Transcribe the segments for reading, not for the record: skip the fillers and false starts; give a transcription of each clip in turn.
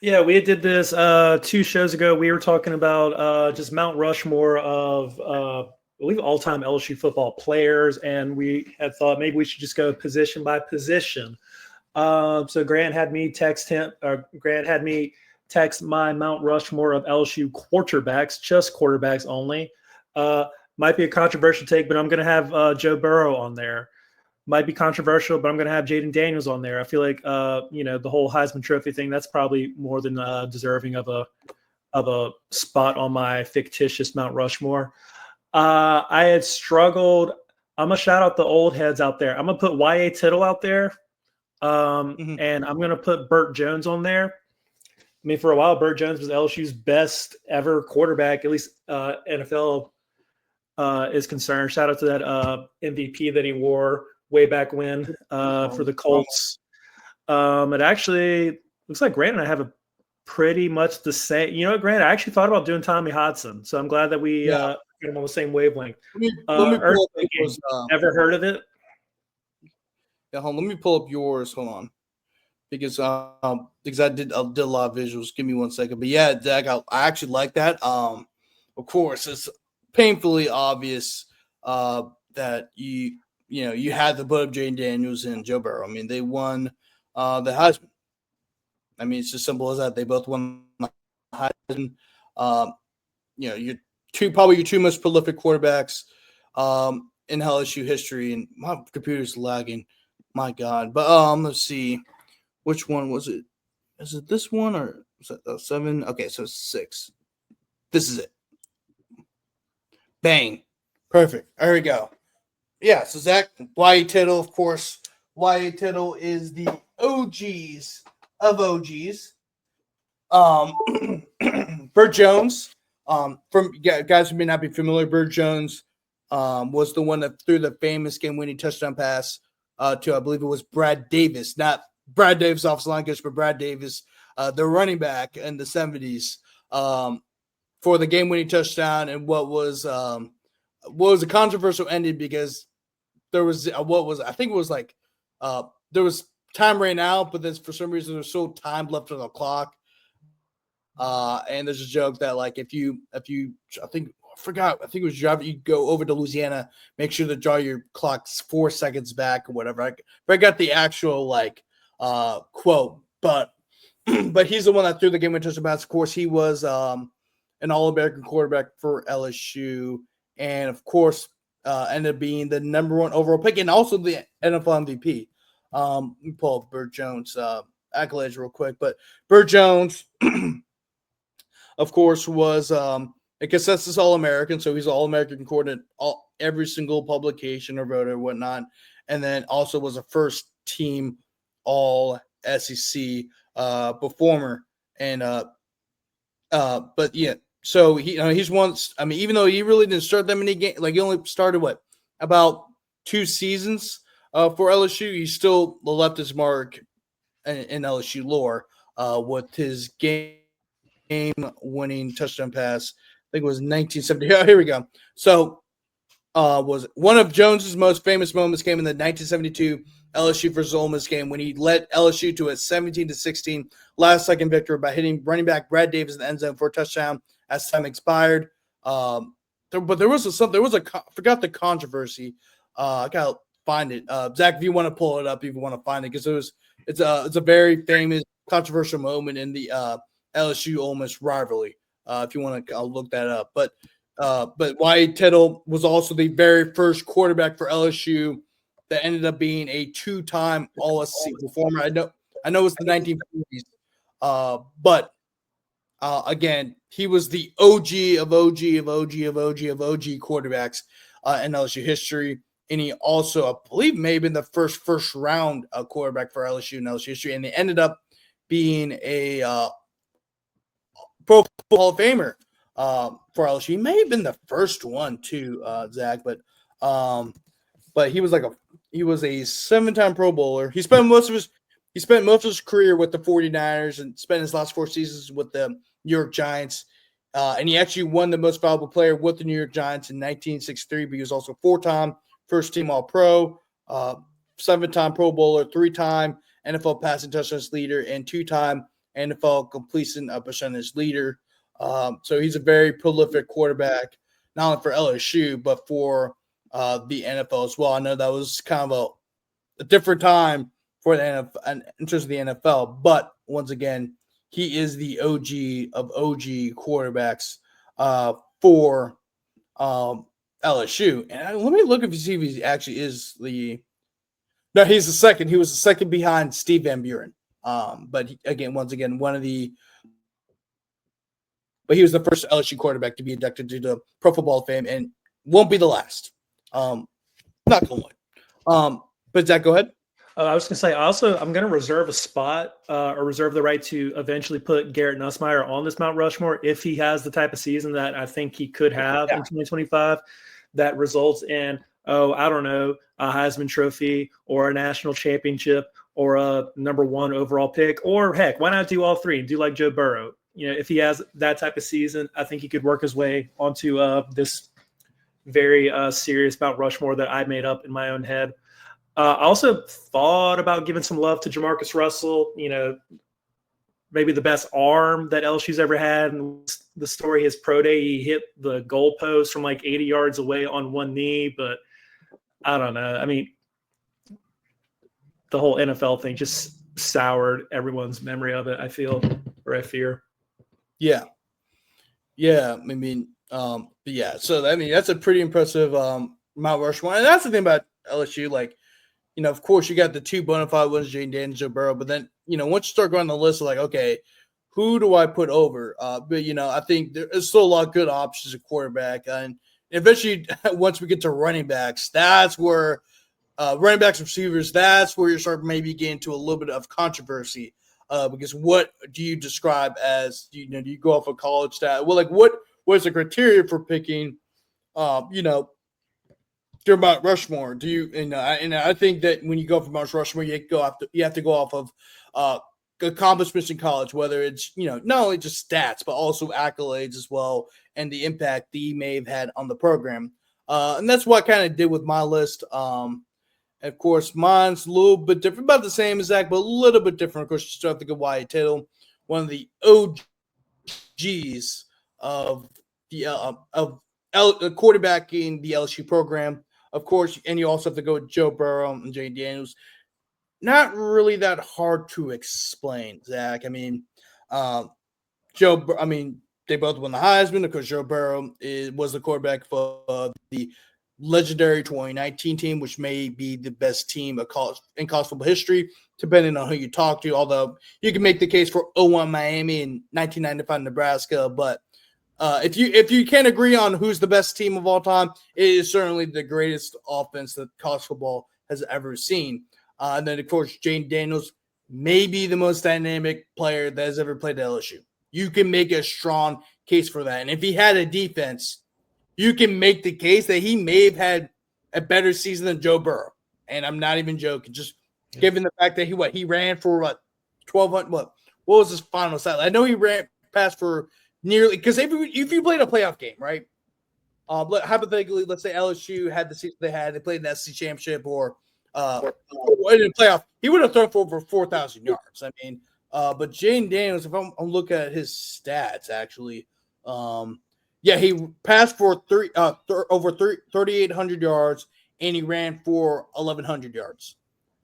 Yeah, we did this 2 shows ago. We were talking about just Mount Rushmore of, I believe, all-time LSU football players, and we had thought maybe we should just go position by position. So Grant had me text him, or Grant had me text my Mount Rushmore of LSU quarterbacks, just quarterbacks only. Uh, might be a controversial take, but I'm going to have Joe Burrow on there. Might be controversial, but I'm going to have Jaden Daniels on there. I feel like the whole Heisman Trophy thing, that's probably more than deserving of a spot on my fictitious Mount Rushmore. I had struggled. I'm gonna shout out the old heads out there. I'm gonna put Y.A. Tittle out there, Mhm. and I'm gonna put Burt Jones on there. I mean, for a while, Burt Jones was LSU's best ever quarterback, at least NFL is concerned. Shout out to that MVP that he wore way back when for the Colts. It actually looks like Grant and I have a pretty much the same. You know what, Grant? I actually thought about doing Tommy Hodson, so I'm glad that we Yeah. get him on the same wavevelength. Let me pull up yours. Earthquaking, ever heard of it? Yeah, hold on, let me pull up yours. Hold on, because I did a lot of visuals. Give me 1 second. But yeah, Zach, I actually like that. Of course, it's painfully obvious that you had to put up Jane Daniels and Joe Burrow. I mean, they won the Heisman. I mean, it's as simple as that. They both won the Heisman. Um, you're probably your two most prolific quarterbacks in LSU history. And my computer's lagging. My God. But let's see. Which one was it? Is it this one or is it 7? Okay, so 6. This is it. Bang. Perfect. There we go. Yeah, so Zach, Y.A. Tittle, of course. Y.A. Tittle is the OGs of OGs. Burt Jones, from guys who may not be familiar, Burt Jones was the one that threw the famous game-winning touchdown pass to, I believe it was Brad Davis, not Brad Davis, offensive line coach, but Brad Davis, the running back in the 70s, for the game-winning touchdown, and what was a controversial ending because there was I think it was like there was time ran out, but then for some reason there's still time left on the clock. And there's a joke that like if you I think it was driving, you go over to Louisiana, make sure to draw your clock 4 seconds back or whatever. I got the actual like quote, but but he's the one that threw the game winning touchdown pass. Of course, he was an All-American quarterback for LSU, and of course ended up being the #1 overall pick and also the NFL MVP. Let me pull up Burt Jones accolades real quick, but Burt Jones, of course, was a consensus All-American, so he's All-American recorded every single publication or vote or whatnot, and then also was a first-team All-SEC performer, and but yeah, so he's once. I mean, even though he really didn't start that many games, like he only started about 2 seasons for LSU, he still left his mark in LSU lore with his game-winning touchdown pass. I think it was 1970. Oh, here we go. So, was one of Jones's most famous moments came in the 1972 LSU versus Ole Miss game when he led LSU to a 17-16 last-second victory by hitting running back Brad Davis in the end zone for a touchdown as time expired. But there was I forgot the controversy. I gotta find it. Zach, if you want to pull it up, if you want to find it, because it's a very famous controversial moment in the LSU Ole Miss rivalry. If you want to look that up, but Y.A. Tittle was also the very first quarterback for LSU that ended up being a 2-time All-SEC performer. I know it's the 1940s, but again, he was the OG of OG of OG of OG of OG quarterbacks in LSU history. And he also, I believe, may have been the first round quarterback for LSU in LSU history. And they ended up being a Pro Hall of Famer for LSU. He may have been the first one too, Zach, but he was he was a 7-time Pro Bowler. He spent most of his career with the 49ers and spent his last 4 seasons with the New York Giants. And he actually won the most valuable player with the New York Giants in 1963, but he was also 4-time first-team All-Pro, 7-time Pro Bowler, 3-time NFL passing touchdowns leader, and 2-time NFL completion percentage leader. So he's a very prolific quarterback, not only for LSU, but for the NFL as well. I know that was kind of a different time for the NFL, in terms of the NFL, but once again, he is the OG of OG quarterbacks for LSU. And let me look if he actually is the. No, he's the second. He was the second behind Steve Van Buren. But once again, but he was the first LSU quarterback to be inducted to the Pro Football Hall of Fame, and won't be the last. Not gonna lie. But Zach, go ahead. I was going to say, I'm going to reserve a spot or reserve the right to eventually put Garrett Nussmeier on this Mount Rushmore if he has the type of season that I think he could have in 2025 that results in, I don't know, a Heisman Trophy or a national championship or a number 1 overall pick, or heck, why not do all three and do like Joe Burrow? If he has that type of season, I think he could work his way onto this very serious Mount Rushmore that I made up in my own head. I also thought about giving some love to Jamarcus Russell, maybe the best arm that LSU's ever had. And the story, his pro day, he hit the goalpost from like 80 yards away on one knee. But I don't know. I mean, the whole NFL thing just soured everyone's memory of it, I feel, or I fear. Yeah. Yeah. I mean, yeah. So, I mean, that's a pretty impressive Mount Rushmore. And that's the thing about LSU. Like, of course, you got the two bona fide ones, Jayden Daniels, Joe Burrow. But then, once you start going on the list, like, okay, who do I put over? But, I think there's still a lot of good options at quarterback. And eventually, once we get to running backs, that's where running backs, receivers, that's where you start maybe getting to a little bit of controversy. Because what do you describe as, do you go off of college stat? Well, like, what is the criteria for picking, your Mount Rushmore? Do you, and I think that when you go for Mount Rushmore, you have to go off of accomplishments in college, whether it's, not only just stats, but also accolades as well, and the impact that he may have had on the program. And that's what I kind of did with my list. Of course, mine's a little bit different, about the same as Zach, but a little bit different. Of course, you still have to go Wyatt Tittle, one of the OGs of the quarterbacking the LSU program. Of course, and you also have to go with Joe Burrow and Jayden Daniels. Not really that hard to explain, Zach. I mean, they both won the Heisman. Of course, Joe Burrow was the quarterback for the legendary 2019 team, which may be the best team in college football history, depending on who you talk to. Although you can make the case for 01 Miami and 1995 Nebraska, but if you can't agree on who's the best team of all time, it is certainly the greatest offense that college football has ever seen. And then, of course, Jayden Daniels may be the most dynamic player that has ever played at LSU. You can make a strong case for that. And if he had a defense, you can make the case that he may have had a better season than Joe Burrow. And I'm not even joking. Just given the fact that he ran for 1,200. What was his final stat? I know he passed for nearly, because if you played a playoff game, right? Hypothetically, let's say LSU had the season they played an SEC championship or in the playoff, he would have thrown for over 4,000 yards. I mean, but Jayden Daniels, if I'm looking at his stats, actually, he passed for over 3,800 yards, and he ran for 1,100 yards.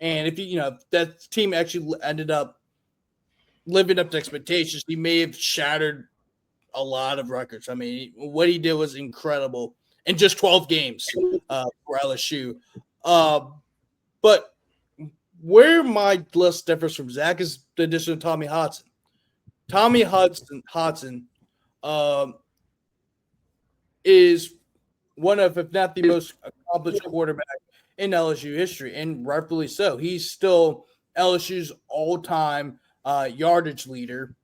And if that team actually ended up living up to expectations, he may have shattered a lot of records. I mean, what he did was incredible in just 12 games for LSU. But where my list differs from Zach is the addition of Tommy Hudson. Tommy Hudson is one of, if not the most accomplished quarterback in LSU history, and rightfully so. He's still LSU's all-time yardage leader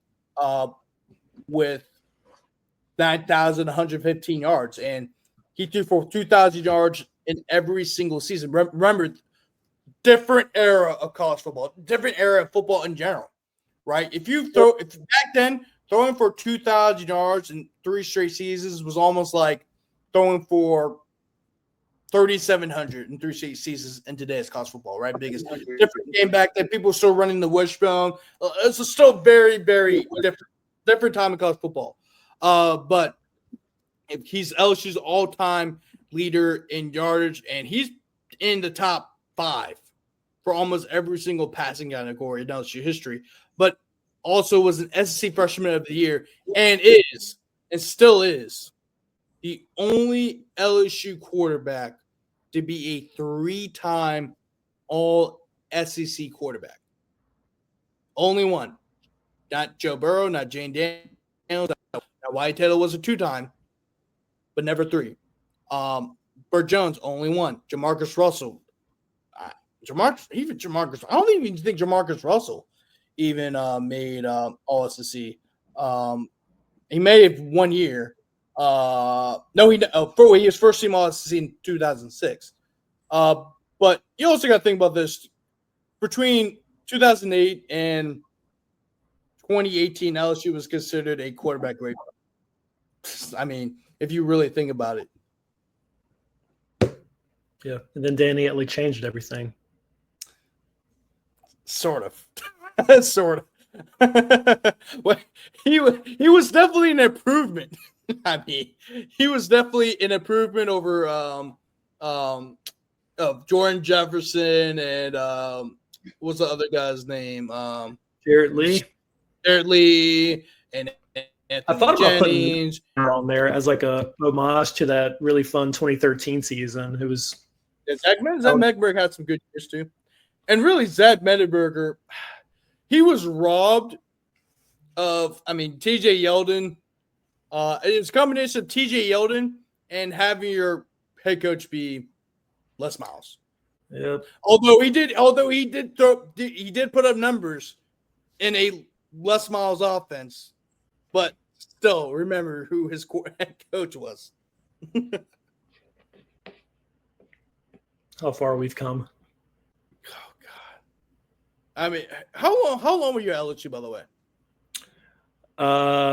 with 9,115 yards, and he threw for 2,000 yards in every single season. Remember, different era of college football, different era of football in general, right? If back then, throwing for 2,000 yards in 3 straight seasons was almost like throwing for 3,700 in 3 seasons in today's college football, right? Biggest different game back then. People were still running the wishbone. It's still very, very different time in college football. But if he's LSU's all-time leader in yardage, and he's in the top 5 for almost every single passing category in LSU history, but also was an SEC Freshman of the Year, and still is, the only LSU quarterback to be a 3-time All-SEC quarterback. Only one. Not Joe Burrow, not Jane Daniels. Now, Wyatt Taylor was a 2-time, but never 3. Burt Jones, only one. Jamarcus Russell. I don't even think Jamarcus Russell even made All-SEC. He may have 1 year. No, he was first team All-SEC in 2006. But you also got to think about this. Between 2008 and 2018, LSU was considered a quarterback grade. I mean, if you really think about it. Yeah, and then Danny Etley changed everything. Sort of. Sort of. Well, he was definitely an improvement. I mean, he was definitely an improvement over Jordan Jefferson and what's the other guy's name? Jarrett Lee. Jarrett Lee and Anthony I thought about Jennings putting on there as like a homage to that really fun 2013 season. It was Zach Mettenberger had some good years too. And really, Zach Mettenberger, he was robbed of, TJ Yeldon. It was a combination of TJ Yeldon and having your head coach be Les Miles. Yep. Although he did put up numbers in a Les Miles offense, but still remember who his head coach was. How far we've come. Oh God! How long were you at LSU, by the way?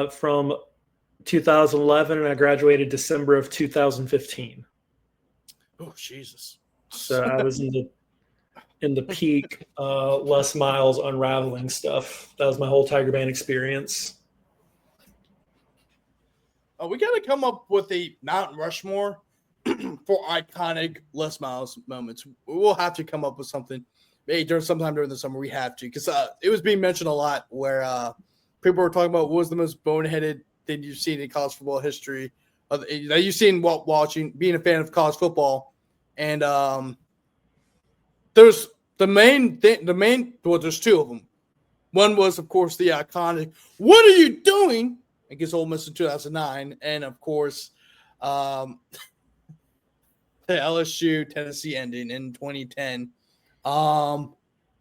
From 2011, and I graduated December of 2015. Oh Jesus! So I was in the peak Les Miles unraveling stuff. That was my whole Tiger Band experience. We got to come up with a Mount Rushmore for iconic Les Miles moments. We'll have to come up with something. Maybe sometime during the summer we have to, because it was being mentioned a lot where people were talking about what was the most boneheaded thing you've seen in college football history that you've seen while watching, being a fan of college football. And there's there's 2 of them. One was, of course, the iconic "What are you doing?" against Ole Miss in 2009, and of course, the LSU Tennessee ending in 2010.